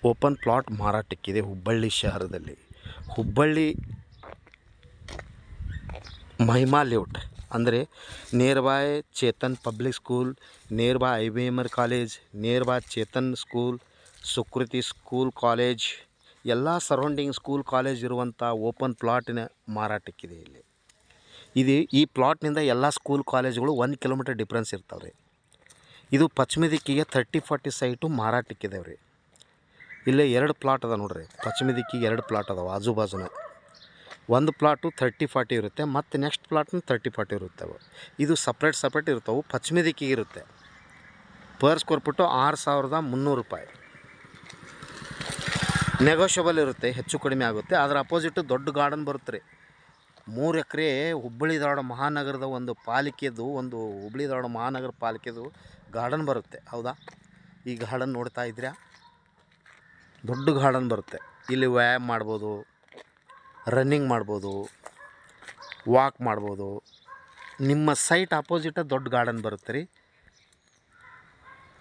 Open plot ಮಾರಾಟಕ್ಕಿದೆ ಹುಬ್ಬಳ್ಳಿ ಶಹರದಲ್ಲಿ. Hubballi Mahima layout ಅಂದರೆ near by Chetan public school, near by IBMR college, near by Chetan school, Sukruti school college, ಎಲ್ಲ surrounding school college ಇರುವಂಥ open ಪ್ಲಾಟಿನ ಮಾರಾಟಕ್ಕಿದೆ ಇಲ್ಲಿ. ಈ ಪ್ಲಾಟ್ನಿಂದ ಎಲ್ಲ ಸ್ಕೂಲ್ ಕಾಲೇಜ್ಗಳು 1 ಕಿಲೋಮೀಟರ್ ಡಿಫ್ರೆನ್ಸ್ ಇರ್ತಾವೆ ರೀ. ಇದು ಪಶ್ಚಿಮ ದಿಕ್ಕಿಗೆ 30-40 ಸೈಟು ಮಾರಾಟಕ್ಕಿದ್ದಾವೆ ರೀ. ಇಲ್ಲೇ 2 ಪ್ಲಾಟ್ ಅದ ನೋಡ್ರಿ. ಪಶ್ಚಿಮ ದಿಕ್ಕಿಗೆ 2 ಪ್ಲಾಟ್ ಅದಾವೆ ಆಜು ಬಾಜುನ. ಒಂದು ಪ್ಲಾಟು 30-40 ಇರುತ್ತೆ, ಮತ್ತು ನೆಕ್ಸ್ಟ್ ಪ್ಲಾಟ್ನು 30-40 ಇರುತ್ತವೆ. ಇದು ಸಪ್ರೇಟ್ ಇರ್ತವೆ. ಪಶ್ಚಿಮ ದಿಕ್ಕಿಗೆ ಇರುತ್ತೆ. ಪರ್ ಸ್ಕ್ವೇರ್ ಫುಟ್ಟು 6,300 ರೂಪಾಯಿ. ನೆಗೋಷಿಯಬಲ್ ಇರುತ್ತೆ, ಹೆಚ್ಚು ಕಡಿಮೆ ಆಗುತ್ತೆ. ಅದರ ಅಪೋಸಿಟು ದೊಡ್ಡ ಗಾರ್ಡನ್ ಬರುತ್ತೆ ರೀ. 3 ಎಕರೆ ಹುಬ್ಬಳ್ಳಿ ಧಾರವಾಡ ಮಹಾನಗರದ ಒಂದು ಪಾಲಿಕೆದು, ಒಂದು ಹುಬ್ಬಳ್ಳಿ ಧಾರವಾಡ ಮಹಾನಗರ ಪಾಲಿಕೆದು ಗಾರ್ಡನ್ ಬರುತ್ತೆ. ಹೌದಾ? ಈ ಗಾರ್ಡನ್ ನೋಡ್ತಾ ಇದ್ದೀರಾ? ದೊಡ್ಡ ಗಾರ್ಡನ್ ಬರುತ್ತೆ. ಇಲ್ಲಿ ವ್ಯಾಯಾಮ ಮಾಡ್ಬೋದು, ರನ್ನಿಂಗ್ ಮಾಡ್ಬೋದು, ವಾಕ್ ಮಾಡ್ಬೋದು. ನಿಮ್ಮ ಸೈಟ್ ಅಪೋಸಿಟ ದೊಡ್ಡ ಗಾರ್ಡನ್ ಬರುತ್ತೆ ರೀ.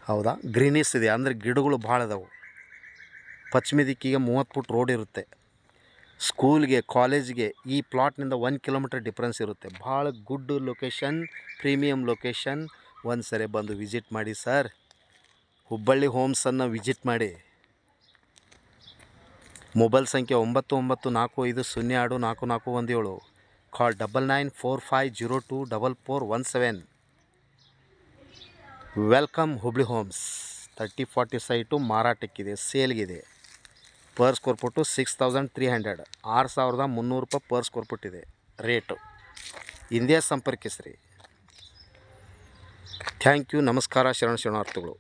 ಹೌದಾ? ಗ್ರೀನಿಸ್ ಇದೆ, ಅಂದರೆ ಗಿಡಗಳು ಭಾಳ ಇದಾವೆ. ಪಶ್ಚಿಮ ದಿಕ್ಕಿಗೆ 30 ಫುಟ್ ರೋಡ್ ಇರುತ್ತೆ. ಸ್ಕೂಲ್ಗೆ, ಕಾಲೇಜ್ಗೆ ಈ ಪ್ಲಾಟ್ನಿಂದ 1 ಕಿಲೋಮೀಟರ್ ಡಿಫ್ರೆನ್ಸ್ ಇರುತ್ತೆ. ಭಾಳ ಗುಡ್ ಲೊಕೇಶನ್, ಪ್ರೀಮಿಯಮ್ ಲೊಕೇಶನ್. ಒಂದು ಸರಿ ಬಂದು ವಿಸಿಟ್ ಮಾಡಿ ಸರ್. ಹುಬ್ಬಳ್ಳಿ ಹೋಮ್ಸನ್ನು ವಿಸಿಟ್ ಮಾಡಿ. ಮೊಬೈಲ್ ಸಂಖ್ಯೆ 9945024417. Call 9945024417. Welcome Hubli homes. 30-40 site ಮಾರಾಟಕ್ಕಿದೆ, ಸೇಲ್ಗಿದೆ. ಪರ್ ಸ್ಕ್ವೇರ್ ಫುಟ್ಟು 6,300, 6,300 ರೂಪಾಯಿ ಪರ್ ಸ್ಕ್ವೇರ್ ಫುಟ್ ಇದೆ ರೇಟು. ಹಿಂದೆ ಸಂಪರ್ಕಿಸ್ರಿ. Thank you. ನಮಸ್ಕಾರ. ಶರಣಾರ್ಥಿಗಳು.